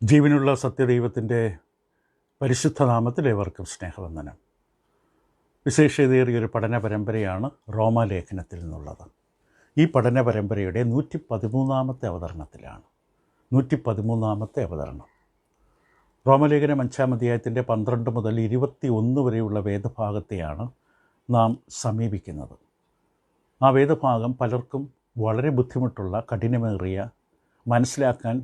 ജീവനുള്ള സത്യദൈവത്തിൻ്റെ പരിശുദ്ധ നാമത്തിൽ ഏവർക്കും സ്നേഹവന്ദനം. വിശേഷതയേറിയൊരു പഠന പരമ്പരയാണ് റോമാലേഖനത്തിൽ നിന്നുള്ളത്. ഈ പഠന പരമ്പരയുടെ 113ാമത്തെ അവതരണത്തിലാണ്. 113ാമത്തെ അവതരണം റോമാലേഖനം 5-ാം അധ്യായത്തിൻ്റെ 12 മുതൽ 21 വരെയുള്ള വേദഭാഗത്തെയാണ് നാം സമീപിക്കുന്നത്. ആ വേദഭാഗം പലർക്കും വളരെ ബുദ്ധിമുട്ടുള്ള, കഠിനമേറിയ, മനസ്സിലാക്കാൻ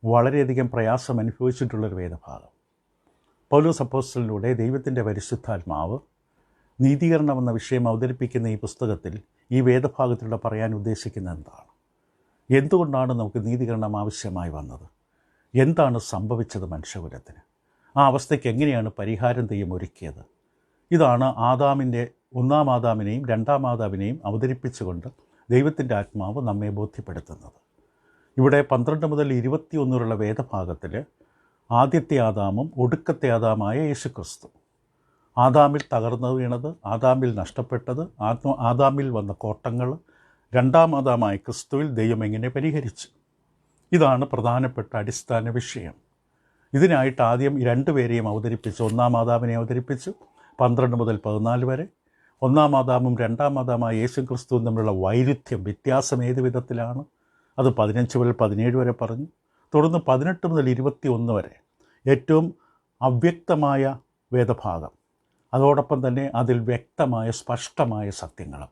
വളരെയധികം പ്രയാസം അനുഭവിച്ചിട്ടുള്ളൊരു വേദഭാഗം. പൗലോസ് അപ്പോസ്തലനിലൂടെ ദൈവത്തിൻ്റെ പരിശുദ്ധാത്മാവ് നീതീകരണം എന്ന വിഷയം അവതരിപ്പിക്കുന്ന ഈ പുസ്തകത്തിൽ ഈ വേദഭാഗത്തിലൂടെ പറയാൻ ഉദ്ദേശിക്കുന്നത് എന്താണ്? എന്തുകൊണ്ടാണ് നമുക്ക് നീതീകരണം ആവശ്യമായി വന്നത്? എന്താണ് സംഭവിച്ചത് മനുഷ്യകുലത്തിന്? ആ അവസ്ഥയ്ക്ക് എങ്ങനെയാണ് പരിഹാരം ദൈവം ഒരുക്കിയത്? ഇതാണ് ഒന്നാം ആദാമിനെയും രണ്ടാം ആദാമിനെയും അവതരിപ്പിച്ചുകൊണ്ട് ദൈവത്തിൻ്റെ ആത്മാവ് നമ്മെ ബോധ്യപ്പെടുത്തുന്നത്. ഇവിടെ 12 മുതൽ 21 വരെയുള്ള വേദഭാഗത്തിൽ ആദ്യത്തെ ആദാമും ഒടുക്കത്തെ ആദാമായ യേശുക്രിസ്തു, ആദാമിൽ തകർന്നു വീണത്, ആദാമിൽ നഷ്ടപ്പെട്ടത്, ആദാമിൽ വന്ന കോട്ടങ്ങൾ, രണ്ടാം ആദാമായ ക്രിസ്തുവിൽ ദൈവം എങ്ങനെ പരിഹരിച്ചു, ഇതാണ് പ്രധാനപ്പെട്ട അടിസ്ഥാന വിഷയം. ഇതിനായിട്ട് ആദ്യം രണ്ടുപേരെയും അവതരിപ്പിച്ചു. ഒന്നാം ആദാമിനെ അവതരിപ്പിച്ചു 12 മുതൽ 14 വരെ. ഒന്നാം ആദാമും രണ്ടാം ആദാമായ യേശുക്രിസ്തുവും തമ്മിലുള്ള വൈരുദ്ധ്യം, വ്യത്യാസം ഏത് വിധത്തിലാണ്, അത് 15 മുതൽ 17 വരെ പറഞ്ഞു. തുടർന്ന് 18 മുതൽ 21 വരെ ഏറ്റവും അവ്യക്തമായ വേദഭാഗം, അതോടൊപ്പം തന്നെ അതിൽ വ്യക്തമായ സ്പഷ്ടമായ സത്യങ്ങളും.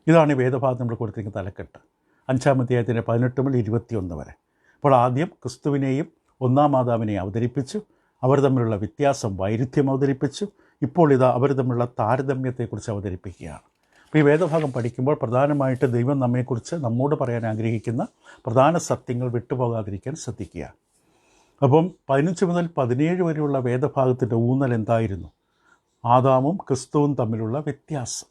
ഇതാണ് ഈ വേദഭാഗം നമ്മൾ കൊടുത്തിരിക്കുന്ന തലക്കെട്ട്. 5-ാം അധ്യായത്തിൻ്റെ 18 മുതൽ 21 വരെ. അപ്പോൾ ആദ്യം ക്രിസ്തുവിനെയും ഒന്നാം ആദാമിനെയും അവതരിപ്പിച്ചു, അവർ തമ്മിലുള്ള വ്യത്യാസം, വൈരുദ്ധ്യം അവതരിപ്പിച്ചു. ഇപ്പോൾ അവർ തമ്മിലുള്ള താരതമ്യത്തെക്കുറിച്ച് അവതരിപ്പിക്കുകയാണ്. അപ്പോൾ ഈ വേദഭാഗം പഠിക്കുമ്പോൾ പ്രധാനമായിട്ട് ദൈവം നമ്മോട് പറയാൻ ആഗ്രഹിക്കുന്ന പ്രധാന സത്യങ്ങൾ വിട്ടുപോകാതിരിക്കാൻ ശ്രദ്ധിക്കുക. അപ്പം 15 മുതൽ 17 വരെയുള്ള വേദഭാഗത്തിൻ്റെ ഊന്നൽ എന്തായിരുന്നു? ആദാമും ക്രിസ്തുവും തമ്മിലുള്ള വ്യത്യാസം,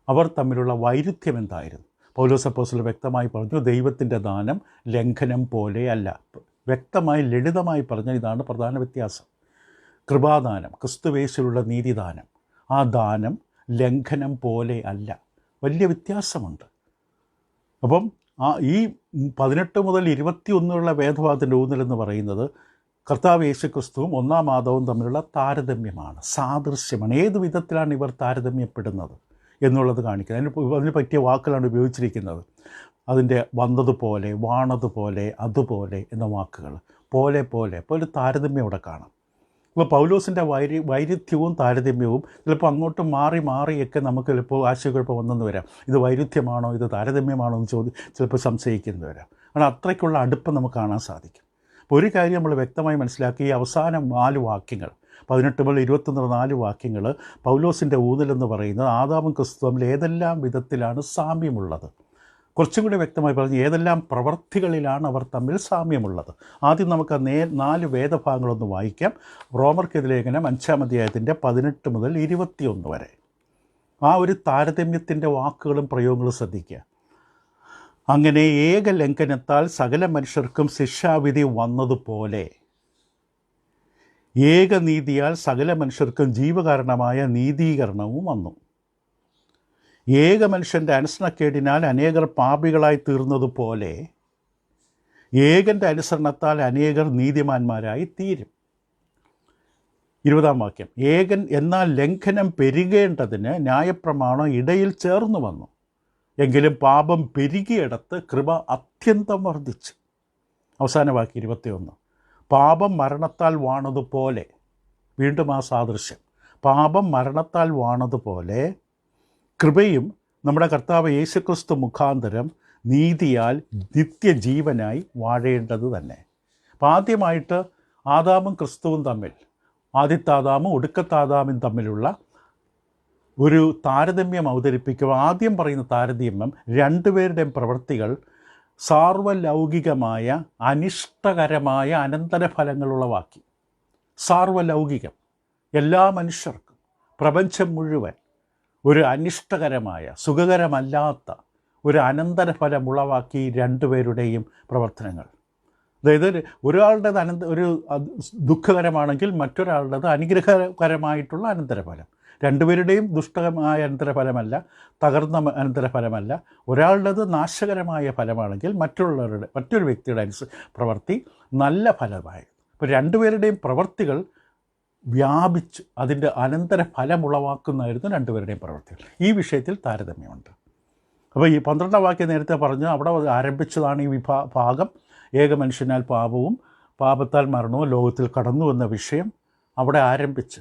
അവർ തമ്മിലുള്ള വൈരുദ്ധ്യം എന്തായിരുന്നു? പൗലോസ് അപ്പോസ്തലൻ വ്യക്തമായി പറഞ്ഞു, ദൈവത്തിൻ്റെ ദാനം ലംഘനം പോലെ അല്ല. വ്യക്തമായി ലളിതമായി പറഞ്ഞ ഇതാണ് പ്രധാന വ്യത്യാസം. കൃപാദാനം, ക്രിസ്തുവേശുവിലുള്ള നീതിദാനം, ആ ദാനം ലംഘനം പോലെ അല്ല. വലിയ വ്യത്യാസമുണ്ട്. അപ്പം ഈ 18 മുതൽ 21 വേദഭാഗത്തിൻ്റെ ഊന്നലെന്ന് പറയുന്നത് കർത്താവ് യേശുക്രിസ്തുവും ഒന്നാം ആദാവും തമ്മിലുള്ള താരതമ്യമാണ്, സാദൃശ്യമാണ്. ഏത് വിധത്തിലാണ് ഇവർ താരതമ്യപ്പെടുന്നത് എന്നുള്ളത് കാണിക്കുന്നത്. അതിന് പറ്റിയ വാക്കുകളാണ് ഉപയോഗിച്ചിരിക്കുന്നത്. അതിൻ്റെ വന്നതുപോലെ, വാണതുപോലെ, അതുപോലെ എന്ന വാക്കുകൾ. പോലെ താരതമ്യം ഇവിടെ കാണാം. ഇപ്പോൾ പൗലോസിൻ്റെ വൈരുദ്ധ്യവും താരതമ്യവും ചിലപ്പോൾ അങ്ങോട്ടും മാറിയൊക്കെ നമുക്ക് ചിലപ്പോൾ ആശയക്കുഴപ്പം വന്നെന്ന് വരാം. ഇത് വൈരുദ്ധ്യമാണോ, ഇത് താരതമ്യമാണോ എന്ന് ചിലപ്പോൾ സംശയിക്കുന്നത് വരാം. കാരണം അത്രയ്ക്കുള്ള അടുപ്പം നമുക്ക് കാണാൻ സാധിക്കും. അപ്പോൾ ഒരു കാര്യം നമ്മൾ വ്യക്തമായി മനസ്സിലാക്കി, ഈ അവസാനം 4 വാക്യങ്ങൾ, 18 മുതൽ 21 4 വാക്യങ്ങൾ, പൗലോസിൻ്റെ ഊന്നലെന്ന് പറയുന്നത് ആദാമും ക്രിസ്തു തമ്മിൽ ഏതെല്ലാം വിധത്തിലാണ് സാമ്യമുള്ളത്. കുറച്ചും കൂടി വ്യക്തമായി പറഞ്ഞ് ഏതെല്ലാം പ്രവർത്തികളിലാണ് അവർ തമ്മിൽ സാമ്യമുള്ളത്. ആദ്യം നമുക്ക് 4 വേദഭാഗങ്ങളൊന്ന് വായിക്കാം. റോമർക്കെതിരെ ലേഖനം 5-ാം അധ്യായത്തിൻ്റെ 18 മുതൽ 21 വരെ. ആ ഒരു താരതമ്യത്തിൻ്റെ വാക്കുകളും പ്രയോഗങ്ങളും ശ്രദ്ധിക്കുക. അങ്ങനെ ഏക ലംഘനത്താൽ സകല മനുഷ്യർക്കും ശിക്ഷാവിധി വന്നതുപോലെ ഏകനീതിയാൽ സകല മനുഷ്യർക്കും ജീവകാരണമായ നീതീകരണവും വന്നു. ഏക മനുഷ്യൻ്റെ അനുസരണക്കേടിനാൽ അനേകർ പാപികളായി തീർന്നതുപോലെ ഏകൻ്റെ അനുസരണത്താൽ അനേകർ നീതിമാന്മാരായി തീരും. 20-ാം വാക്യം, എന്നാൽ ലംഘനം പെരുകേണ്ടതിന് ന്യായപ്രമാണം ഇടയിൽ ചേർന്നു വന്നു. എങ്കിലും പാപം പെരുകിയിടത്ത് കൃപ അത്യന്തം വർദ്ധിച്ചു. അവസാന വാക്യം 21, പാപം മരണത്താൽ വാണതുപോലെ, വീണ്ടും ആ സാദൃശ്യം, പാപം മരണത്താൽ വാണതുപോലെ കൃപയും നമ്മുടെ കർത്താവ് യേശുക്രിസ്തു മുഖാന്തരം നീതിയാൽ നിത്യജീവനായി വാഴേണ്ടത് തന്നെ. അപ്പോൾ ആദ്യമായിട്ട് ആദാമും ക്രിസ്തുവും തമ്മിൽ, ആദ്യത്തെ ആദാമും ഒടുക്കത്തെ ആദാമും തമ്മിലുള്ള ഒരു താരതമ്യം അവതരിപ്പിക്കുക. ആദ്യം പറയുന്ന താരതമ്യം രണ്ടുപേരുടെയും പ്രവൃത്തികൾ സാർവലൗകികമായ അനിഷ്ടകരമായ അനന്തരഫലങ്ങളുളവാക്കി. സാർവലൗകികം, എല്ലാ മനുഷ്യർക്കും, പ്രപഞ്ചം മുഴുവൻ ഒരു അനിഷ്ടകരമായ, സുഖകരമല്ലാത്ത ഒരു അനന്തരഫലം ഉളവാക്കി രണ്ടുപേരുടെയും പ്രവർത്തനങ്ങൾ. അതായത് ഒരാളുടേത് ഒരു ദുഃഖകരമാണെങ്കിൽ മറ്റൊരാളുടേത് അനുഗ്രഹകരമായിട്ടുള്ള അനന്തരഫലം. രണ്ടുപേരുടെയും ദുഷ്ടമായ അനന്തരഫലമല്ല, തകർന്ന അനന്തരഫലമല്ല. ഒരാളുടേത് നാശകരമായ ഫലമാണെങ്കിൽ മറ്റൊരു വ്യക്തിയുടെ പ്രവൃത്തി നല്ല ഫലമായിരുന്നു. അപ്പോൾ രണ്ടുപേരുടെയും പ്രവൃത്തികൾ വ്യാപിച്ച് അതിൻ്റെ അനന്തര ഫലമുളവാക്കുന്നതായിരുന്നു രണ്ടുപേരുടെയും പ്രവൃത്തികൾ. ഈ വിഷയത്തിൽ താരതമ്യമുണ്ട്. അപ്പോൾ ഈ 12ാം വാക്യം നേരത്തെ പറഞ്ഞു, അവിടെ ആരംഭിച്ചതാണ് ഈ ഭാഗം. ഏക മനുഷ്യനാൽ പാപവും പാപത്താൽ മരണവും ലോകത്തിൽ കടന്നു എന്ന വിഷയം അവിടെ ആരംഭിച്ച്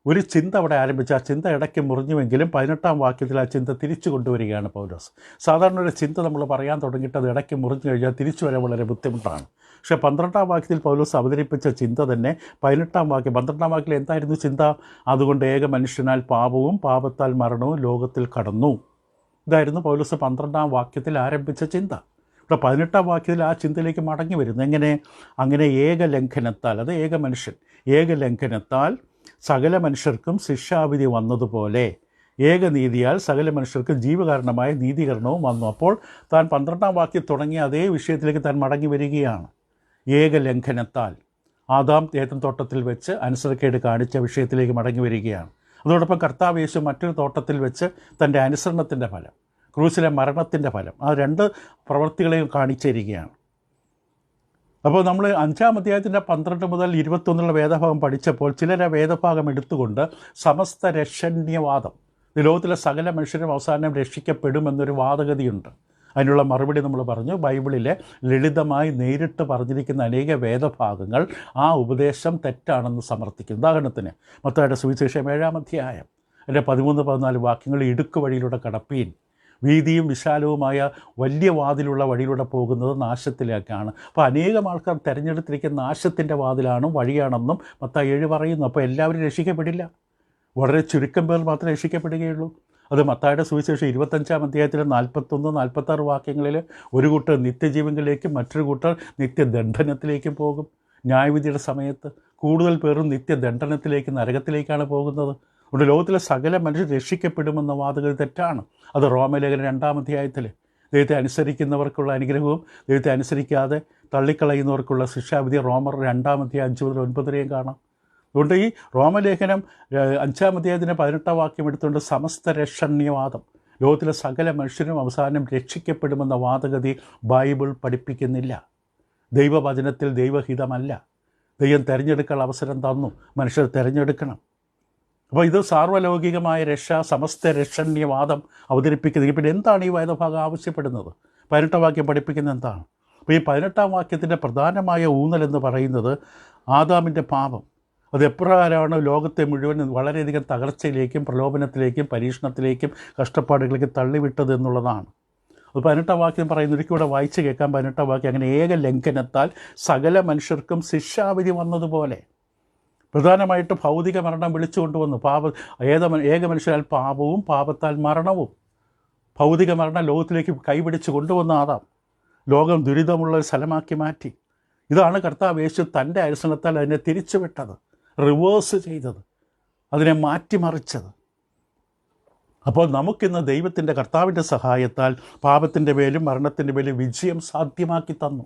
ഒരു ചിന്ത അവിടെ ആരംഭിച്ച് ആ ചിന്ത ഇടയ്ക്ക് മുറിഞ്ഞുവെങ്കിലും 18ാം വാക്യത്തിൽ ആ ചിന്ത തിരിച്ചു കൊണ്ടുവരികയാണ് പൗലോസ്. സാധാരണ ഒരു ചിന്ത നമ്മൾ പറയാൻ തുടങ്ങിയിട്ട് അത് ഇടയ്ക്ക് മുറിഞ്ഞു കഴിഞ്ഞാൽ തിരിച്ചു വരാൻ വളരെ ബുദ്ധിമുട്ടാണ്. പക്ഷേ 12ാം വാക്യത്തിൽ പൗലോസ് അവതരിപ്പിച്ച ചിന്ത തന്നെ 18ാം വാക്യം 12ാം വാക്യത്തിൽ എന്തായിരുന്നു ചിന്ത? അതുകൊണ്ട് ഏക മനുഷ്യനാൽ പാപവും പാപത്താൽ മരണവും ലോകത്തിൽ കടന്നു. ഇതായിരുന്നു പൗലോസ് 12ാം വാക്യത്തിൽ ആരംഭിച്ച ചിന്ത. ഇവിടെ 18ാം വാക്യത്തിൽ ആ ചിന്തയിലേക്ക് മടങ്ങി വരുന്നു. അങ്ങനെ ഏകലംഘനത്താൽ, അത് ഏകലംഘനത്താൽ സകല മനുഷ്യർക്കും ശിക്ഷാവിധി വന്നതുപോലെ ഏകനീതിയാൽ സകല മനുഷ്യർക്കും ജീവകാരണമായ നീതീകരണവും വന്നു. അപ്പോൾ താൻ 12ാം വാക്യം തുടങ്ങിയ അതേ വിഷയത്തിലേക്ക് താൻ മടങ്ങി വരികയാണ്. ഏകലംഘനത്താൽ ആദാം ഏദൻ തോട്ടത്തിൽ വെച്ച് അനുസരണക്കേട് കാണിച്ച വിഷയത്തിലേക്ക് മടങ്ങി വരികയാണ്. അതോടൊപ്പം കർത്താവ് യേശു മറ്റൊരു തോട്ടത്തിൽ വെച്ച് തൻ്റെ അനുസരണത്തിൻ്റെ ഫലം, ക്രൂസിലെ മരണത്തിൻ്റെ ഫലം, ആ രണ്ട് പ്രവൃത്തികളെയും കാണിച്ചിരിക്കുകയാണ്. അപ്പോൾ നമ്മൾ 5ാം അധ്യായത്തിൻ്റെ 12 മുതൽ 21 വേദഭാഗം പഠിച്ചപ്പോൾ ചിലരെ വേദഭാഗം എടുത്തുകൊണ്ട് സമസ്ത രക്ഷണ്യവാദം, ലോകത്തിലെ സകല മനുഷ്യരും അവസാനം രക്ഷിക്കപ്പെടുമെന്നൊരു വാദഗതിയുണ്ട്. അതിനുള്ള മറുപടി നമ്മൾ പറഞ്ഞു. ബൈബിളിലെ ലളിതമായി നേരിട്ട് പറഞ്ഞിരിക്കുന്ന അനേക വേദഭാഗങ്ങൾ ആ ഉപദേശം തെറ്റാണെന്ന് സമർത്ഥിക്കുന്നു. ഉദാഹരണത്തിന് മത്തായിയുടെ സുവിശേഷം 7ാം അധ്യായം അതിൻ്റെ 13-14 വാക്യങ്ങൾ, ഇടുക്ക് വഴിയിലൂടെ കടപ്പീൻ, വീതിയും വിശാലവുമായ വലിയ വാതിലുള്ള വഴിയിലൂടെ പോകുന്നത് നാശത്തിലേക്കാണ്. അപ്പോൾ അനേകം ആൾക്കാർ തിരഞ്ഞെടുത്തിരിക്കുന്ന നാശത്തിൻ്റെ വാതിലാണ്, വഴിയാണെന്നും മത്തായി 7 പറയുന്നു. അപ്പോൾ എല്ലാവരും രക്ഷിക്കപ്പെടില്ല, വളരെ ചുരുക്കം പേർ മാത്രമേ രക്ഷിക്കപ്പെടുകയുള്ളൂ. അത് മത്തായിയുടെ സുവിശേഷം 25ാം അധ്യായത്തിലെ 41-46 വാക്യങ്ങളിൽ ഒരു കൂട്ടർ നിത്യജീവനിലേക്കും മറ്റൊരു കൂട്ടർ നിത്യദണ്ഡനത്തിലേക്കും പോകും. ന്യായവിധിയുടെ സമയത്ത് കൂടുതൽ പേരും നിത്യദണ്ഡനത്തിലേക്ക്, നരകത്തിലേക്കാണ് പോകുന്നത്. അതുകൊണ്ട് ലോകത്തിലെ സകല മനുഷ്യർ രക്ഷിക്കപ്പെടുമെന്ന വാദഗതി തെറ്റാണ്. അത് റോമലേഖനം 2ാം അധ്യായത്തിൽ ദൈവത്തെ അനുസരിക്കുന്നവർക്കുള്ള അനുഗ്രഹവും ദൈവത്തെ അനുസരിക്കാതെ തള്ളിക്കളയുന്നവർക്കുള്ള ശിക്ഷാവിധി റോമർ 2ാം അധ്യായം 5 മുതൽ 9 വരെയും കാണാം. അതുകൊണ്ട് ഈ റോമലേഖനം 5ാം അധ്യായത്തിൻ്റെ 18ാം വാക്യം എടുത്തുകൊണ്ട് സമസ്ത രക്ഷണ്യവാദം, ലോകത്തിലെ സകല മനുഷ്യരും അവസാനം രക്ഷിക്കപ്പെടുമെന്ന വാദഗതി ബൈബിൾ പഠിപ്പിക്കുന്നില്ല. ദൈവവചനത്തിൽ ദൈവഹിതമല്ല. ദൈവം തിരഞ്ഞെടുക്കാൻ അവസരം തന്നു, മനുഷ്യർ തിരഞ്ഞെടുക്കണം. അപ്പോൾ ഇത് സാർവലൗകികമായ സമസ്ത രക്ഷണ്യവാദം അവതരിപ്പിക്കുന്നത്. പിന്നെ എന്താണ് ഈ വേദഭാഗം ആവശ്യപ്പെടുന്നത്? 18ാം വാക്യം പഠിപ്പിക്കുന്നത് എന്താണ്? അപ്പോൾ ഈ 18ാം വാക്യത്തിൻ്റെ പ്രധാനമായ ഊന്നലെന്ന് പറയുന്നത് ആദാമിൻ്റെ പാപം അത് എപ്രകാരമാണ് ലോകത്തെ മുഴുവൻ വളരെയധികം തകർച്ചയിലേക്കും പ്രലോഭനത്തിലേക്കും പരീക്ഷണത്തിലേക്കും കഷ്ടപ്പാടുകളിലേക്കും തള്ളിവിട്ടത് എന്നുള്ളതാണ്. അത് 18ാം വാക്യം പറയുന്ന ഒരിക്കൽ കൂടെ വായിച്ച് കേൾക്കാൻ. 18ാം വാക്യം, അങ്ങനെ ഏകലംഘനത്താൽ സകല മനുഷ്യർക്കും ശിക്ഷാവിധി വന്നതുപോലെ. പ്രധാനമായിട്ട് ഭൗതിക മരണം വിളിച്ചു കൊണ്ടുവന്നു. ഏക മനുഷ്യരാൽ പാപവും പാപത്താൽ മരണവും. ഭൗതിക മരണം ലോകത്തിലേക്ക് കൈപിടിച്ച് കൊണ്ടുവന്ന ആദാം ലോകം ദുരിതമുള്ള ഒരു സ്ഥലമാക്കി മാറ്റി. ഇതാണ് കർത്താവ് യേശു തൻ്റെ അനുസരണത്താൽ അതിനെ തിരിച്ചുവിട്ടത്, റിവേഴ്സ് ചെയ്തത്, അതിനെ മാറ്റിമറിച്ചത്. അപ്പോൾ നമുക്കിന്ന് ദൈവത്തിൻ്റെ കർത്താവിൻ്റെ സഹായത്താൽ പാപത്തിൻ്റെ മേലും മരണത്തിൻ്റെ മേലും വിജയം സാധ്യമാക്കി തന്നു.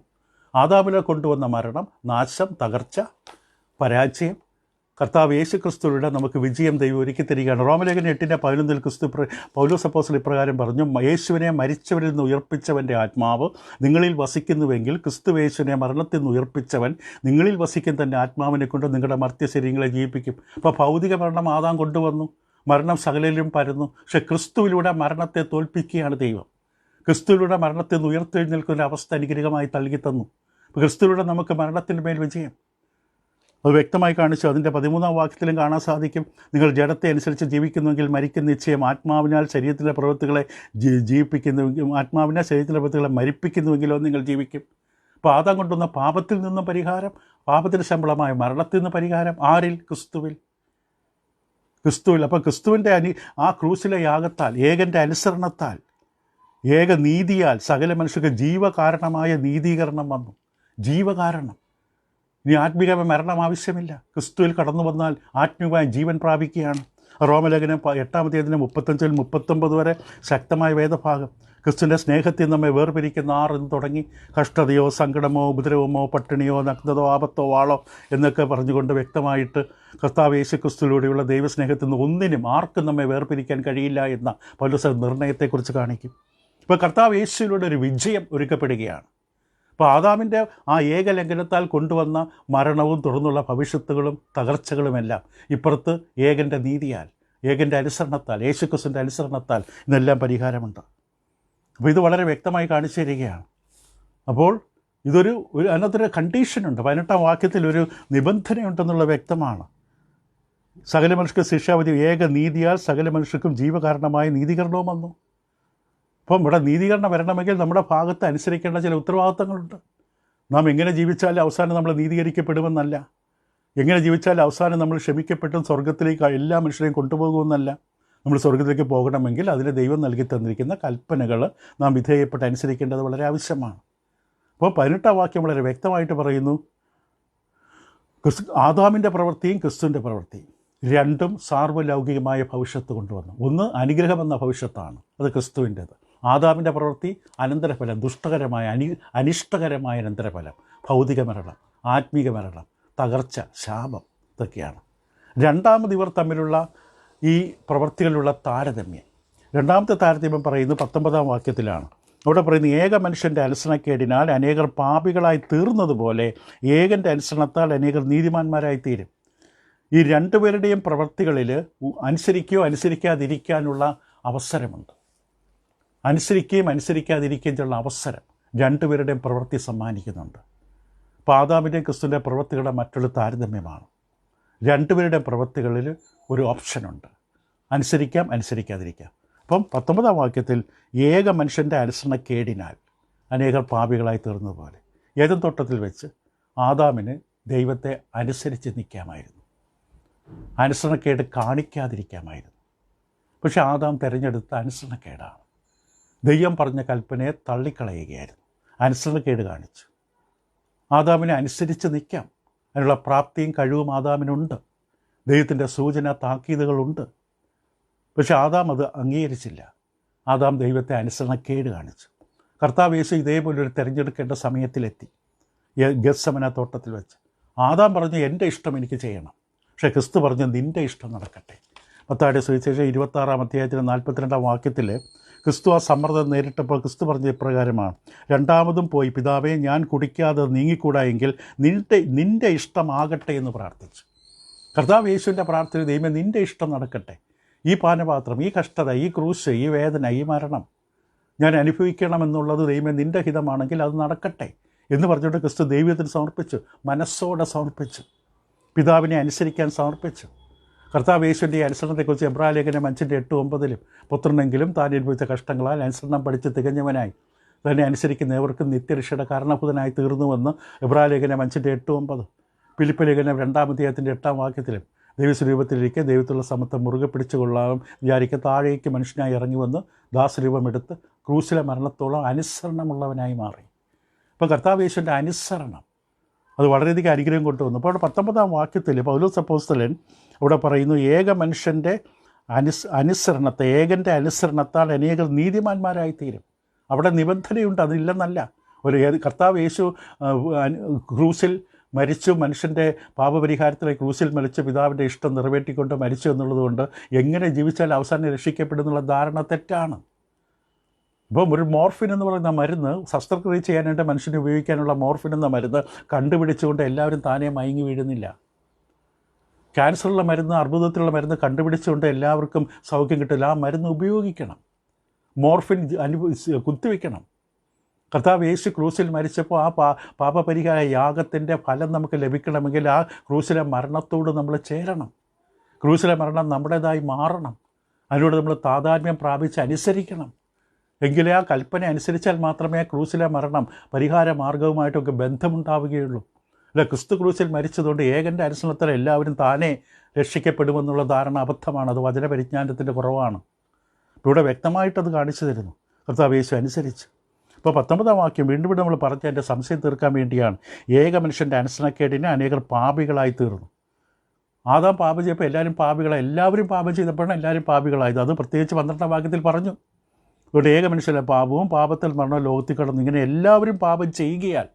ആദാമിനെ കൊണ്ടുവന്ന മരണം, നാശം, തകർച്ച, പരാജയം കർത്താവ് യേശു ക്രിസ്തുവിലൂടെ നമുക്ക് വിജയം ദൈവം ഒരുക്കി തരികയാണ്. റോമലേഖനം 8:11 പൗലോസ് അപ്പോസ്തലൻ ഇപ്രകാരം പറഞ്ഞു, യേശുവിനെ മരിച്ചവരിൽ നിന്ന് ഉയർപ്പിച്ചവൻ്റെ ആത്മാവ് നിങ്ങളിൽ വസിക്കുന്നുവെങ്കിൽ ക്രിസ്തു യേശുവിനെ മരണത്തിൽ നിന്ന് ഉയർപ്പിച്ചവൻ നിങ്ങളിൽ വസിക്കുന്ന തൻ്റെ ആത്മാവിനെ കൊണ്ട് നിങ്ങളുടെ മർത്യശരീരങ്ങളെ ജീവിപ്പിക്കും. അപ്പോൾ ഭൗതിക മരണം ആദാം കൊണ്ടുവന്നു, മരണം സകലയിലും പരന്നു. പക്ഷേ ക്രിസ്തുവിലൂടെ മരണത്തെ തോൽപ്പിക്കുകയാണ് ദൈവം. ക്രിസ്തുവിലൂടെ മരണത്തിൽ നിന്ന് ഉയർത്തെഴുന്നേൽക്കുന്ന അവസ്ഥ അനുഗ്രഹമായി നൽകി തന്നു. അപ്പോൾ ക്രിസ്തുവിലൂടെ നമുക്ക് മരണത്തിൻ്റെ മേൽ വിജയം അത് വ്യക്തമായി കാണിച്ചു. അതിൻ്റെ 13ാം വാക്യത്തിലും കാണാൻ സാധിക്കും, നിങ്ങൾ ജഡത്തെ അനുസരിച്ച് ജീവിക്കുന്നുവെങ്കിൽ മരിക്കുന്ന നിശ്ചയം, ആത്മാവിനാൽ ശരീരത്തിലെ പ്രവൃത്തികളെ ജീവിപ്പിക്കുന്നുവെങ്കിൽ ആത്മാവിനാൽ ശരീരത്തിലെ പ്രവൃത്തികളെ മരിപ്പിക്കുന്നുവെങ്കിലോ നിങ്ങൾ ജീവിക്കും. അപ്പോൾ ആദാം കൊണ്ടുവന്ന പാപത്തിൽ നിന്നും പരിഹാരം, പാപത്തിന് ശമ്പളമായ മരണത്തിൽ നിന്ന് പരിഹാരം ആരിൽ? ക്രിസ്തുവിൽ. അപ്പോൾ ക്രിസ്തുവിൻ്റെ ആ ക്രൂസിലെ യാഗത്താൽ, ഏകൻ്റെ അനുസരണത്താൽ, ഏക നീതിയാൽ സകല മനുഷ്യർക്ക് ജീവകാരണമായ നീതീകരണം വന്നു. ജീവകാരണം. ഇനി ആത്മീയമായ മരണം ആവശ്യമില്ല. ക്രിസ്തുവിൽ കടന്നു വന്നാൽ ആത്മീയമായ ജീവൻ പ്രാപിക്കുകയാണ്. റോമലേഖനം 8-ാം അധ്യായത്തിന് 35-39 വരെ ശക്തമായ വേദഭാഗം. ക്രിസ്തുവിൻ്റെ സ്നേഹത്തിൽ നമ്മെ വേർപിരിക്കുന്ന എന്ന് തുടങ്ങി കഷ്ടതയോ സങ്കടമോ ഉപദ്രവമോ പട്ടിണിയോ നഗ്നതോ ആപത്തോ വാളോ എന്നൊക്കെ പറഞ്ഞുകൊണ്ട് വ്യക്തമായിട്ട് കർത്താവ് യേശു ക്രിസ്തുവിലൂടെയുള്ള ദൈവസ്നേഹത്തിൽ നിന്ന് ഒന്നിനും ആർക്കും നമ്മെ വേർപിരിക്കാൻ കഴിയില്ല എന്ന പൗലോസ് നിർണയത്തെക്കുറിച്ച് കാണിക്കും. ഇപ്പോൾ കർത്താവ് യേശുവിലൂടെ ഒരു വിജയം ഒരുക്കപ്പെടുകയാണ്. അപ്പോൾ ആദാമിൻ്റെ ആ ഏകലംഘനത്താൽ കൊണ്ടുവന്ന മരണവും തുടർന്നുള്ള ഭവിഷ്യത്തുകളും തകർച്ചകളുമെല്ലാം ഇപ്പുറത്ത് ഏകൻ്റെ നീതിയാൽ, ഏകൻ്റെ അനുസരണത്താൽ, യേശുക്രിസ്തുവിൻ്റെ അനുസരണത്താൽ ഇതെല്ലാം പരിഹാരമുണ്ട്. അപ്പോൾ ഇത് വളരെ വ്യക്തമായി കാണിച്ചു തരികയാണ്. അപ്പോൾ അതിനകത്തൊരു കണ്ടീഷനുണ്ട്. 18-ാം വാക്യത്തിൽ ഒരു നിബന്ധനയുണ്ടെന്നുള്ള വ്യക്തമാണ്. സകല മനുഷ്യർക്ക് ശിക്ഷാവിധി ഏക നീതിയാൽ സകല മനുഷ്യർക്കും ജീവകാരണമായ നീതീകരണവും വന്നു. അപ്പം ഇവിടെ നീതീകരണം വരണമെങ്കിൽ നമ്മുടെ ഭാഗത്ത് അനുസരിക്കേണ്ട ചില ഉത്തരവാദിത്തങ്ങളുണ്ട്. നാം എങ്ങനെ ജീവിച്ചാലും അവസാനം നമ്മൾ നീതീകരിക്കപ്പെടുമെന്നല്ല, എങ്ങനെ ജീവിച്ചാലും അവസാനം നമ്മൾ ക്ഷമിക്കപ്പെട്ടും സ്വർഗത്തിലേക്ക് എല്ലാ മനുഷ്യരെയും കൊണ്ടുപോകുമെന്നല്ല. നമ്മൾ സ്വർഗത്തിലേക്ക് പോകണമെങ്കിൽ അതിന് ദൈവം നൽകി തന്നിരിക്കുന്ന കൽപ്പനകൾ നാം വിധേയപ്പെട്ട് അനുസരിക്കേണ്ടത് വളരെ ആവശ്യമാണ്. അപ്പോൾ 18-ാം വാക്യം വളരെ വ്യക്തമായിട്ട് പറയുന്നു, ആദാമിൻ്റെ പ്രവൃത്തിയും ക്രിസ്തുവിൻ്റെ പ്രവൃത്തിയും രണ്ടും സാർവലൗകികമായ ഭവിഷ്യത്ത് കൊണ്ടുവന്നു. ഒന്ന് അനുഗ്രഹമെന്ന ഭവിഷ്യത്താണ്, അത് ക്രിസ്തുവിൻ്റേത്. ആദാമിൻ്റെ പ്രവൃത്തി അനന്തരഫലം, ദുഷ്ടകരമായ അനിഷ്ടകരമായ അനന്തരഫലം, ഭൗതിക മരണം, ആത്മീക മരണം, തകർച്ച, ശാപം, ഇതൊക്കെയാണ്. രണ്ടാമത് ഇവർ തമ്മിലുള്ള ഈ പ്രവൃത്തികളിലുള്ള താരതമ്യം, രണ്ടാമത്തെ താരതമ്യം പറയുന്നത് 19-ാം വാക്യത്തിലാണ്. അവിടെ പറയുന്നത്, ഏക മനുഷ്യൻ്റെ അനുസരണക്കേടിനാൽ അനേകർ പാപികളായി തീർന്നതുപോലെ ഏകൻ്റെ അനുസരണത്താൽ അനേകർ നീതിമാന്മാരായി തീരും. ഈ രണ്ടുപേരുടെയും പ്രവൃത്തികളിൽ അനുസരിക്കുകയോ അനുസരിക്കാതിരിക്കാനുള്ള അവസരമുണ്ട്. അനുസരിക്കുകയും അനുസരിക്കാതിരിക്കുകയും ചെയ്യുന്ന അവസരം രണ്ടുപേരുടെയും പ്രവൃത്തി സമ്മാനിക്കുന്നുണ്ട്. അപ്പോൾ ആദാമിൻ്റെയും ക്രിസ്തുവിൻ്റെ പ്രവൃത്തികളുടെ മറ്റൊരു താരതമ്യമാണ്. രണ്ടുപേരുടെയും പ്രവൃത്തികളിൽ ഒരു ഓപ്ഷനുണ്ട്, അനുസരിക്കാം, അനുസരിക്കാതിരിക്കാം. അപ്പം 19-ാം വാക്യത്തിൽ ഏക മനുഷ്യൻ്റെ അനുസരണക്കേടിനാൽ അനേകർ പാപികളായി തീർന്നതുപോലെ, ഏദൻ തോട്ടത്തിൽ വെച്ച് ആദാമിന് ദൈവത്തെ അനുസരിച്ച് നിൽക്കാമായിരുന്നു, അനുസരണക്കേട് കാണിക്കാതിരിക്കാമായിരുന്നു. പക്ഷെ ആദാം തിരഞ്ഞെടുത്ത അനുസരണക്കേടാണ്. ദൈവം പറഞ്ഞ കൽപ്പനയെ തള്ളിക്കളയുകയായിരുന്നു, അനുസരണക്കേട് കാണിച്ചു. ആദാമിനെ അനുസരിച്ച് നിൽക്കാം, അതിനുള്ള പ്രാപ്തിയും കഴിവും ആദാമിനുണ്ട്, ദൈവത്തിൻ്റെ സൂചന താക്കീതുകളുണ്ട്. പക്ഷെ ആദാം അത് അംഗീകരിച്ചില്ല. ആദാം ദൈവത്തെ അനുസരണക്കേട് കാണിച്ചു. കർത്താവ് യേശു ഇതേപോലൊരു തിരഞ്ഞെടുക്കേണ്ട സമയത്തിലെത്തി. ഗെത്സമന തോട്ടത്തിൽ വെച്ച് ആദാം പറഞ്ഞു, എൻ്റെ ഇഷ്ടം എനിക്ക് ചെയ്യണം. പക്ഷേ ക്രിസ്തു പറഞ്ഞു, നിൻ്റെ ഇഷ്ടം നടക്കട്ടെ. മത്തായിയുടെ സുവിശേഷം 26-ാം അധ്യായത്തിൽ 42-ാം വാക്യത്തിൽ ക്രിസ്തു ആ സമ്മർദ്ദം നേരിട്ടപ്പോൾ ക്രിസ്തു പറഞ്ഞ ഇപ്രകാരമാണ്, രണ്ടാമതും പോയി പിതാവേ ഞാൻ കുടിക്കാതെ നീങ്ങിക്കൂടാ എങ്കിൽ നിൻ്റെ ഇഷ്ടമാകട്ടെ എന്ന് പ്രാർത്ഥിച്ചു. കർത്താവ് യേശുവിൻ്റെ പ്രാർത്ഥന, ദൈവമേ നിൻ്റെ ഇഷ്ടം നടക്കട്ടെ, ഈ പാനപാത്രം, ഈ കഷ്ടത, ഈ ക്രൂശ്, ഈ വേദന, ഈ മരണം ഞാൻ അനുഭവിക്കണമെന്നുള്ളത് ദൈവമേ നിൻ്റെ ഹിതമാണെങ്കിൽ അത് നടക്കട്ടെ എന്ന് പറഞ്ഞുകൊണ്ട് ക്രിസ്തു ദൈവത്തിന് സമർപ്പിച്ചു, മനസ്സോടെ സമർപ്പിച്ചു, പിതാവിനെ അനുസരിക്കാൻ സമർപ്പിച്ചു. കർത്താവ് യേശുവിൻ്റെ അനുസരണത്തെക്കുറിച്ച് എബ്രായലേഖനം 5:8-9 പുത്രനെങ്കിലും താൻ അനുഭവിച്ച കഷ്ടങ്ങളാൽ അനുസരണം പഠിച്ച് തികഞ്ഞവനായി തന്നെ അനുസരിക്കുന്ന ഏവർക്കും നിത്യരക്ഷയുടെ കാരണഭൂതനായി തീർന്നുവെന്ന് എബ്രായലേഖനം 5:8-9, ഫിലിപ്പ് ലേഖനം 2-ാം അധ്യായത്തിൻ്റെ 8-ാം വാക്യത്തിലും ദൈവസ്വരൂപത്തിലിരിക്കെ ദൈവത്തുള്ള സമത്വം മുറുകെ പിടിച്ചുകൊള്ളാനും വിചാരിക്കുക താഴേക്ക് മനുഷ്യനായി ഇറങ്ങി വന്ന് ദാസരൂപമെടുത്ത് ക്രൂശിലെ മരണത്തോളം അനുസരണമുള്ളവനായി മാറി. അപ്പോൾ കർത്താവ് യേശുവിൻ്റെ അനുസരണം അത് വളരെയധികം അനുഗ്രഹം കൊണ്ടുവന്നു. അപ്പോൾ അവിടെ 19-ാം വാക്യത്തിൽ പൗലോസ് അപ്പോസ്തലൻ അവിടെ പറയുന്നു, ഏക മനുഷ്യൻ്റെ അനുസരണത്തെ, ഏകൻ്റെ അനുസരണത്താൽ അനേകർ നീതിമാന്മാരായി തീരും. അവിടെ നിബന്ധനയുണ്ട്, അതില്ലെന്നല്ല. കർത്താവ് യേശു ക്രൂസിൽ മരിച്ചു, മനുഷ്യൻ്റെ പാപപരിഹാരത്തിലെ ക്രൂസിൽ മരിച്ച് പിതാവിൻ്റെ ഇഷ്ടം നിറവേറ്റിക്കൊണ്ട് മരിച്ചു എന്നുള്ളതുകൊണ്ട് എങ്ങനെ ജീവിച്ചാൽ അവസാനം രക്ഷിക്കപ്പെടുന്നുള്ള ധാരണ തെറ്റാണ്. ഇപ്പം ഒരു മോർഫിൻ എന്ന് പറയുന്ന മരുന്ന്, ശസ്ത്രക്രിയ ചെയ്യാനായിട്ട് മനുഷ്യന് ഉപയോഗിക്കാനുള്ള മോർഫിൻ എന്ന മരുന്ന് കണ്ടുപിടിച്ചുകൊണ്ട് എല്ലാവരും താനേ മയങ്ങി വീഴുന്നില്ല. ക്യാൻസറുള്ള മരുന്ന്, അർബുദത്തിലുള്ള മരുന്ന് കണ്ടുപിടിച്ചുകൊണ്ട് എല്ലാവർക്കും സൗഖ്യം കിട്ടില്ല. ആ മരുന്ന് ഉപയോഗിക്കണം, മോർഫിൻ കുത്തിവെക്കണം. കർത്താവ് യേശു ക്രൂസിൽ മരിച്ചപ്പോൾ ആ പാപപരിഹാര യാഗത്തിൻ്റെ ഫലം നമുക്ക് ലഭിക്കണമെങ്കിൽ ആ ക്രൂസിലെ മരണത്തോട് നമ്മൾ ചേരണം. ക്രൂസിലെ മരണം നമ്മുടേതായി മാറണം. അതിലൂടെ നമ്മൾ താതാത്മ്യം പ്രാപിച്ച് അനുസരിക്കണം. എങ്കിലേ ആ കൽപ്പന അനുസരിച്ചാൽ മാത്രമേ ക്രൂസിലെ മരണം പരിഹാര മാർഗവുമായിട്ടൊക്കെ ബന്ധമുണ്ടാവുകയുള്ളൂ. അല്ല, ക്രിസ്തു ക്രൂസിൽ മരിച്ചതുകൊണ്ട് ഏകൻ്റെ അനുസരണത്തിൽ എല്ലാവരും താനേ രക്ഷിക്കപ്പെടുമെന്നുള്ള ധാരണ അബദ്ധമാണ്. അത് വചനപരിജ്ഞാനത്തിൻ്റെ കുറവാണ്. ഇവിടെ വ്യക്തമായിട്ടത് കാണിച്ചു തരുന്നു. കർത്താവ് യേശു അനുസരിച്ച്. ഇപ്പോൾ 19-ാം വാക്യം വീണ്ടും നമ്മൾ പറഞ്ഞ എൻ്റെ സംശയം തീർക്കാൻ വേണ്ടിയാണ്. ഏക മനുഷ്യൻ്റെ അനുസരണക്കേടിന് അനേകർ പാപികളായി തീർന്നു. ആദാം പാപം ചെയ്തപ്പോൾ എല്ലാവരും പാപികളായി, എല്ലാവരും പാപം ചെയ്തപ്പോഴാണ് എല്ലാവരും പാപികളായത്. അത് പ്രത്യേകിച്ച് 12-ാം വാക്യത്തിൽ പറഞ്ഞു. അതുകൊണ്ട് ഏക മനുഷ്യരുടെ പാപവും പാപത്തിൽ മരണം ലോകത്തിൽ കടന്നു. ഇങ്ങനെ എല്ലാവരും പാപം ചെയ്യുകയാൽ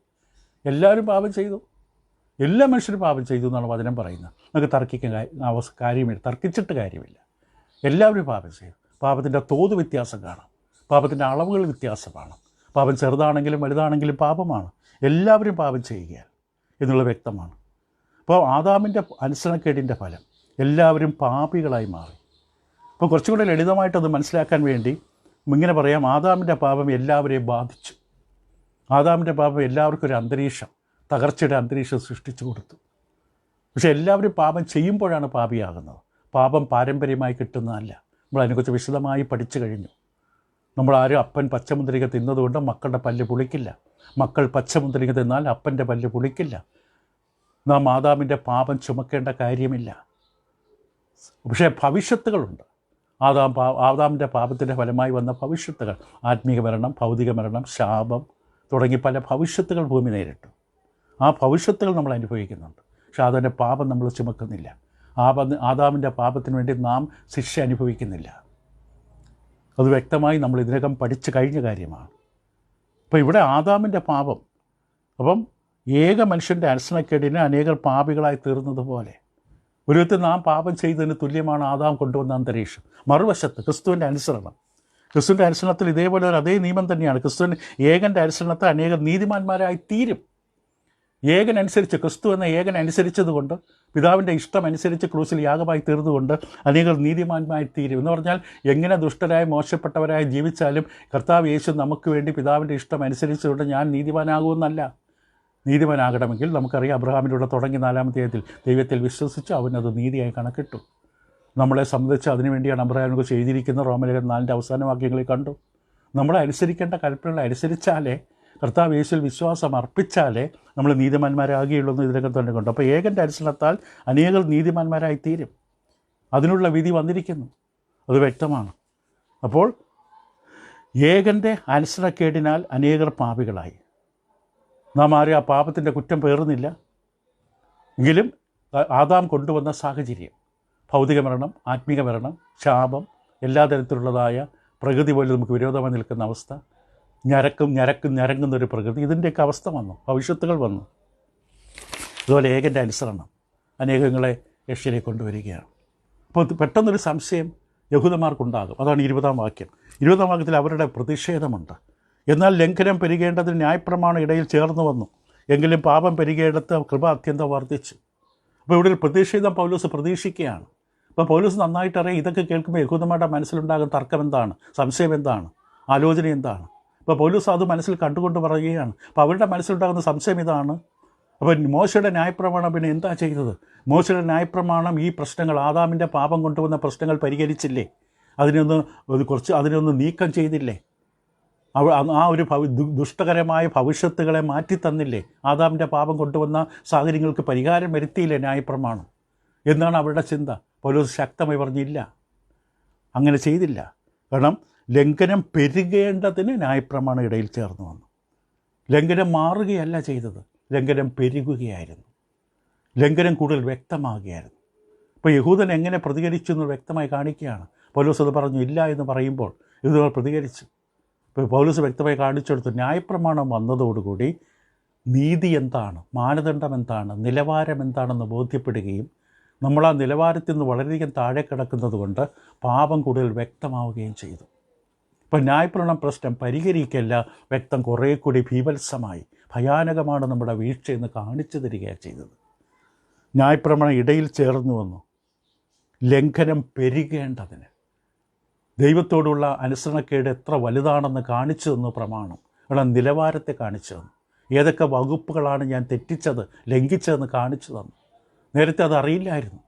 എല്ലാവരും പാപം ചെയ്തു, എല്ലാ മനുഷ്യരും പാപം ചെയ്തു എന്നാണ് വചനം പറയുന്നത്. നമുക്ക് തർക്കിക്കാൻ കാര്യമില്ല, തർക്കിച്ചിട്ട് കാര്യമില്ല. എല്ലാവരും പാപം ചെയ്തു. പാപത്തിൻ്റെ തോത് വ്യത്യാസം കാണാം, പാപത്തിൻ്റെ അളവുകൾ വ്യത്യാസമാണ്. പാപം ചെറുതാണെങ്കിലും വലുതാണെങ്കിലും പാപമാണ്. എല്ലാവരും പാപം ചെയ്യുകയാൽ എന്നുള്ളത് വ്യക്തമാണ്. അപ്പോൾ ആദാമിൻ്റെ അനുസരണക്കേടിൻ്റെ ഫലം എല്ലാവരും പാപികളായി മാറി. അപ്പോൾ കുറച്ചുകൂടെ ലളിതമായിട്ടത് മനസ്സിലാക്കാൻ വേണ്ടി ഇങ്ങനെ പറയാം, ആദാമിൻ്റെ പാപം എല്ലാവരെയും ബാധിച്ചു. ആദാമിൻ്റെ പാപം എല്ലാവർക്കും ഒരു അന്തരീക്ഷം, തകർച്ചയുടെ അന്തരീക്ഷം സൃഷ്ടിച്ചു കൊടുത്തു. പക്ഷേ എല്ലാവരും പാപം ചെയ്യുമ്പോഴാണ് പാപിയാകുന്നത്. പാപം പാരമ്പര്യമായി കിട്ടുന്നതല്ല. നമ്മൾ അതിനെക്കുറിച്ച് വിശദമായി പഠിച്ചു കഴിഞ്ഞു. നമ്മളാരും അപ്പൻ പച്ചമുന്തിരിക തിന്നതുകൊണ്ട് മക്കളുടെ പല്ല് പുളിക്കില്ല. മക്കൾ പച്ചമുന്തിരിക തിന്നാൽ അപ്പൻ്റെ പല്ല് പുളിക്കില്ല. നാം ആദാമിൻ്റെ പാപം ചുമക്കേണ്ട കാര്യമില്ല. പക്ഷേ ഭവിഷ്യത്തുകളുണ്ട്. ആദാമിൻ്റെ പാപത്തിൻ്റെ ഫലമായി വന്ന ഭവിഷ്യത്തുകൾ, ആത്മീക മരണം, ഭൗതിക മരണം, ശാപം തുടങ്ങി പല ഭവിഷ്യത്തുകൾ ഭൂമി നേരിട്ടു. ആ ഭവിഷ്യത്തുകൾ നമ്മൾ അനുഭവിക്കുന്നുണ്ട്. പക്ഷേ അതിൻ്റെ പാപം നമ്മൾ ചുമക്കുന്നില്ല. ആദാമിൻ്റെ പാപത്തിന് വേണ്ടി നാം ശിക്ഷ അനുഭവിക്കുന്നില്ല. അത് വ്യക്തമായി നമ്മൾ ഇതിനകം പഠിച്ചു കഴിഞ്ഞ കാര്യമാണ്. അപ്പോൾ ഇവിടെ ആദാമിൻ്റെ പാപം, അപ്പം ഏക മനുഷ്യൻ്റെ അനുസരണക്കേടിന് അനേകർ പാപികളായി തീർന്നതുപോലെ ഒരു വിധത്തിൽ നാം പാപം ചെയ്തതിന് തുല്യമാണ് ആദാം കൊണ്ടുവന്ന അന്തരീക്ഷം. മറുവശത്ത് ക്രിസ്തുവിൻ്റെ അനുസരണം, ക്രിസ്തുവിൻ്റെ അനുസരണത്തിൽ ഇതേപോലെ ഒരു അതേ നിയമം തന്നെയാണ്. ക്രിസ്തുവിൻ്റെ ഏകൻ്റെ അനുസരണത്തിൽ അനേകർ നീതിമാന്മാരായി തീരും. ഏകനനുസരിച്ച്, ക്രിസ്തു എന്ന ഏകൻ അനുസരിച്ചതുകൊണ്ട്, പിതാവിൻ്റെ ഇഷ്ടമനുസരിച്ച് ക്രൂസിൽ യാഗമായി തീർന്നുകൊണ്ട് അനേകർ നീതിമാന്മാരായി തീരും. എന്ന് പറഞ്ഞാൽ എങ്ങനെ ദുഷ്ടരായി മോശപ്പെട്ടവരായി ജീവിച്ചാലും കർത്താവ് യേശു നമുക്ക് വേണ്ടി പിതാവിൻ്റെ ഇഷ്ടം അനുസരിച്ചുകൊണ്ട് ഞാൻ നീതിമാനാകുമെന്നല്ല. നീതിമാനാകണമെങ്കിൽ നമുക്കറിയാം, അബ്രഹാമിലൂടെ തുടങ്ങി 4-ാം അധ്യായത്തിൽ ദൈവത്തിൽ വിശ്വസിച്ച് അവനത് നീതിയായി കണക്കിട്ടു. നമ്മളെ സംബന്ധിച്ച് അതിനുവേണ്ടിയാണ് അബ്രഹാമിനെക്കുറിച്ച് എഴുതിയിരിക്കുന്ന റോമലേഖനം 4-ന്റെ അവസാന വാക്യങ്ങളിൽ കണ്ടു. നമ്മളെ അനുസരിക്കേണ്ട കൽപ്പനകളെ അനുസരിച്ചാലേ, കർത്താവ് യേശുവിൽ വിശ്വാസം അർപ്പിച്ചാലേ നമ്മൾ നീതിമാന്മാരാകുകയുള്ളൂ എന്ന് ഇതിനകം തന്നെ കണ്ടു. അപ്പോൾ ഏകൻ്റെ അനുസരണത്താൽ അനേകർ നീതിമാന്മാരായി തീരും. അതിനുള്ള വിധി വന്നിരിക്കുന്നു, അത് വ്യക്തമാണ്. അപ്പോൾ ഏകൻ്റെ അനുസരണക്കേടിനാൽ അനേകർ പാപികളായി. നാം ആരും ആ പാപത്തിൻ്റെ കുറ്റം പേറുന്നില്ല. എങ്കിലും ആദാം കൊണ്ടുവന്ന സാഹചര്യം, ഭൗതിക മരണം, ആത്മീക മരണം, ശാപം, എല്ലാ തരത്തിലുള്ളതായ പ്രകൃതി പോലെ നമുക്ക് വിരോധമായി നിൽക്കുന്ന അവസ്ഥ, ഞരങ്ങുന്നൊരു പ്രകൃതി, ഇതിൻ്റെയൊക്കെ അവസ്ഥ വന്നു, ഭവിഷ്യത്തുകൾ വന്നു. അതുപോലെ ഏകൻ്റെ അനുസരണം അനേകങ്ങളെ രക്ഷയിലേക്ക് കൊണ്ടുവരികയാണ്. അപ്പോൾ പെട്ടെന്നൊരു സംശയം യഹൂദന്മാർക്കുണ്ടാകും. അതാണ് 20-ാം വാക്യം. 20-ാം വാക്യത്തിൽ അവരുടെ പ്രതിഷേധമുണ്ട്. എന്നാൽ ലംഘനം പെരുകേണ്ടതിന് ന്യായപ്രമാണം ഇടയിൽ ചേർന്ന് വന്നു, എങ്കിലും പാപം പെരുകേണ്ടത്ത് കൃപ അത്യന്തം വർദ്ധിച്ചു. അപ്പോൾ ഇവിടെ ഒരു പ്രതിഷേധം പൗലോസ് പ്രതീക്ഷിക്കുകയാണ്. അപ്പോൾ പൗലോസ് നന്നായിട്ടറിയാം, ഇതൊക്കെ കേൾക്കുമ്പോൾ യഹൂദന്മാരുടെ മനസ്സിലുണ്ടാകുന്ന തർക്കം എന്താണ്, സംശയം എന്താണ്, ആലോചന എന്താണ്. അപ്പോൾ പൗലോസ് അത് മനസ്സിൽ കണ്ടുകൊണ്ട് പറയുകയാണ്. അപ്പോൾ അവരുടെ മനസ്സിലുണ്ടാകുന്ന സംശയം ഇതാണ്. അപ്പോൾ മോശയുടെ ന്യായപ്രമാണം പിന്നെ എന്താ ചെയ്തത്? മോശയുടെ ന്യായപ്രമാണം ഈ പ്രശ്നങ്ങൾ, ആദാമിൻ്റെ പാപം കൊണ്ടുവന്ന പ്രശ്നങ്ങൾ പരിഹരിച്ചില്ലേ? അതിനൊന്ന് നീക്കം ചെയ്തില്ലേ? ആ ഒരു ദുഷ്ടകരമായ ഭവിഷ്യത്തുകളെ മാറ്റി തന്നില്ലേ? ആദാമിൻ്റെ പാപം കൊണ്ടുവന്ന സാഹചര്യങ്ങൾക്ക് പരിഹാരം വരുത്തിയില്ലേ ന്യായപ്രമാണം എന്നാണ് അവരുടെ ചിന്ത. പൗലോസ് ശക്തമായി പറഞ്ഞില്ല, അങ്ങനെ ചെയ്തില്ല. കാരണം ലംഘനം പെരുകേണ്ടതിന് ന്യായപ്രമാണം ഇടയിൽ ചേർന്ന് വന്നു. ലംഘനം മാറുകയല്ല ചെയ്തത്, ലംഘനം പെരുകുകയായിരുന്നു. ലംഘനം കൂടുതൽ വ്യക്തമാകുകയായിരുന്നു. അപ്പോൾ യഹൂദൻ എങ്ങനെ പ്രതികരിച്ചു എന്ന് വ്യക്തമായി കാണിക്കുകയാണ്. പൗലോസ് അത് പറഞ്ഞു ഇല്ല എന്ന് പറയുമ്പോൾ യഹൂദന്മാർ പ്രതികരിച്ചു. ഇപ്പോൾ പൗലോസ് വ്യക്തമായി കാണിച്ചെടുത്തു, ന്യായപ്രമാണം വന്നതോടുകൂടി നീതി എന്താണ്, മാനദണ്ഡം എന്താണ്, നിലവാരം എന്താണെന്ന് ബോധ്യപ്പെടുകയും നമ്മൾ ആ നിലവാരത്തിൽ നിന്ന് വളരെയധികം താഴെ കിടക്കുന്നത് കൊണ്ട് പാപം കൂടുതൽ വ്യക്തമാവുകയും ചെയ്തു. ഇപ്പോൾ ന്യായപ്രമാണം പ്രശ്നം പരിഹരിക്കല്ല, വ്യക്തം കുറേ കൂടി ഭീവത്സമായി ഭയാനകമാണ് നമ്മുടെ വീഴ്ചയെന്ന് കാണിച്ചു തരികയാണ് ചെയ്തത്. ന്യായപ്രമാണം ഇടയിൽ ചേർന്നു വന്നു, ലംഘനം പെരുകേണ്ടതിന്. ദൈവത്തോടുള്ള അനുസരണക്കേട് എത്ര വലുതാണെന്ന് കാണിച്ചു തന്നു പ്രമാണം, അവിടെ നിലവാരത്തെ കാണിച്ചു തന്നു. ഏതൊക്കെ വകുപ്പുകളാണ് ഞാൻ തെറ്റിച്ചത്, ലംഘിച്ചതെന്ന് കാണിച്ചു തന്നു. നേരത്തെ അതറിയില്ലായിരുന്നു.